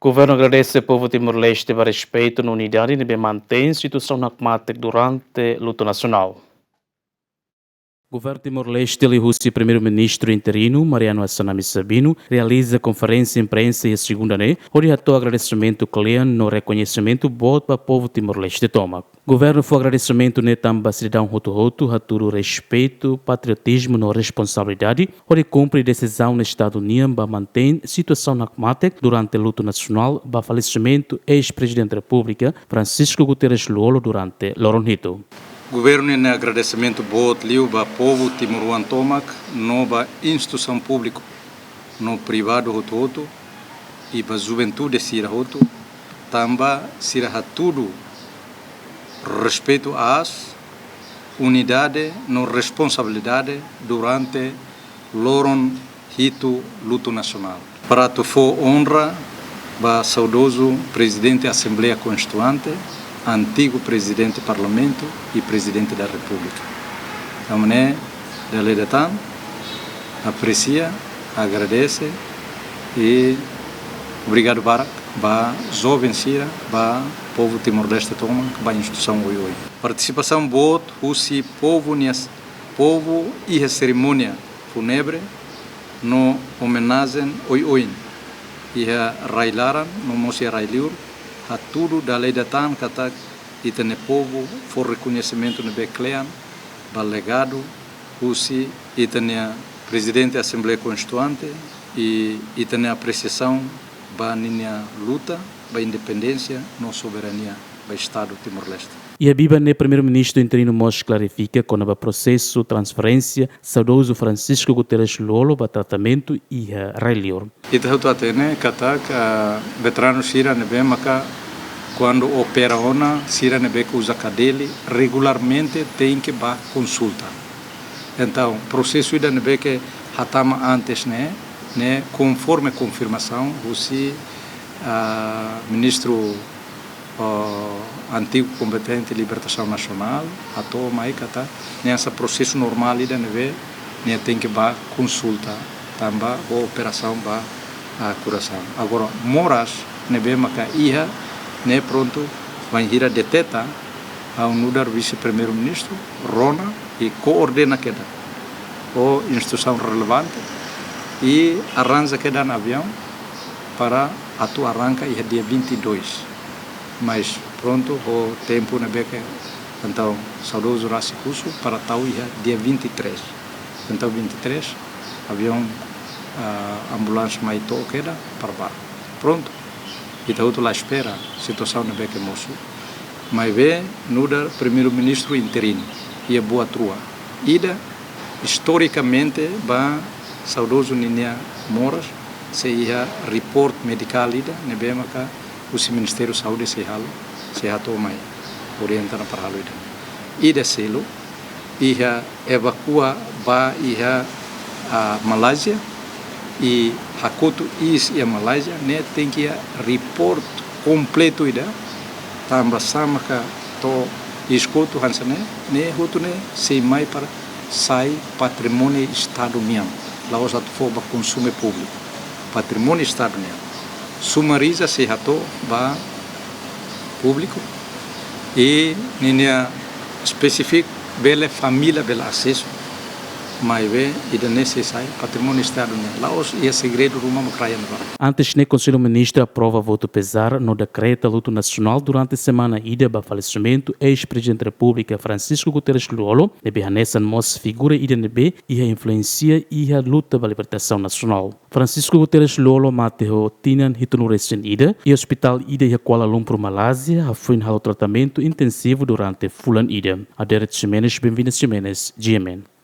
O governo agradece ao povo Timor-Leste pelo respeito na unidade e mantém a instituição pragmática durante a luta nacional. O governo Timor-Leste e o primeiro-ministro interino, Mariano Assanami Sabino, realiza conferência de imprensa e a segunda orientou agradecimento cliente no reconhecimento voto para o povo Timor-Leste toma. O governo foi agradecimento também cidadão Hutu a todo respeito, patriotismo e responsabilidade, onde cumpre decisão no Estado Unido para manter a situação pragmática durante a luta nacional para falecimento ex-presidente da República, Francisco Guterres Luolo, durante Loronhito. Governo em agradecimento bot liu ba povo Timuruan Tomac, no ba instituição pública, no privado Hutu e ba juventude sira Hutu, tamba sira tudo respeito às unidade no responsabilidade durante loron hito luto nacional. Para tu for honra ba saudoso presidente da Assembleia Constituinte, antigo presidente do Parlamento e presidente da República. A mané da lei da TAN aprecia, agradece e obrigado para jovem Sira, para povo Timor-Leste toma, para a instituição Oi. Participação boa, se povo e a cerimônia fúnebre no homenagem Oi. E a Railaran, no Mosi Railiur, a tudo da lei da TAN, que tem povo, for reconhecimento no Beclean, para legado, e tem a presidente da Assembleia Constituinte, e tem a apreciação para a luta, para a independência, na soberania do Estado Timor-Leste. E a Biba, o primeiro-ministro interino Mos clarifica que o processo de transferência saudoso Francisco Guterres Luolo para tratamento e a Railior. E tu atene que veterano Sira nebe maka quando opera ona Sira nebe que usa cadele regularmente tem que ba consulta. Então processo ida nebe que hatama antes né conforme confirmação o ministro antigo competente de libertação nacional a toma aí kata nessa processo normal ida nebe né tem que ba consulta tamba a operação ba a curação. Agora moras nebe maka iha né pronto vai ir a deteta a unudar vice-primeiro-ministro Rona e coordena queda o instituição relevante e arranja queda no avião para a tua arranca e dia 22. Mas pronto o tempo nebe que então saudoso Racicuso para tal dia 23. Então 23 avião ambulância mais queda para bar. Pronto. E tá lá espera situação na beca moço. Mas vê nuda primeiro-ministro interino e a boa trua. Ida historicamente ba saudoso Ninia Moras se ia report medical ida nebe maka o Ministério da Saúde se hato mai orientando para halo ida. Ida selo ia evacua ba ia a Malásia e Hakoto is e a Malásia né tem que report completo ida tambah sama ka to escoto hansane né hoto né sei mais para sai patrimônio Estado União lá os atfoba consumo público patrimônio Estado União sumariza se hato ba público e ninia específico bela família bela acesso mas ida necessário patrimônio Estado União lá os é segredo rumam craian agora. Antes o Conselho Ministro aprova voto pesar no decreto luto nacional durante a semana ida para falecimento ex-presidente da República Francisco Guterres Luolo nebe hanessa mos figura ida nebe e a influencia e a luta para a libertação nacional. Francisco Guterres Luolo mateo tinan hitunu recém ida e hospital ida e Kuala Lumpur Malásia foi no tratamento intensivo durante fulan ida. Aderet Jimenez, bem-vindos Jimenez, GMN.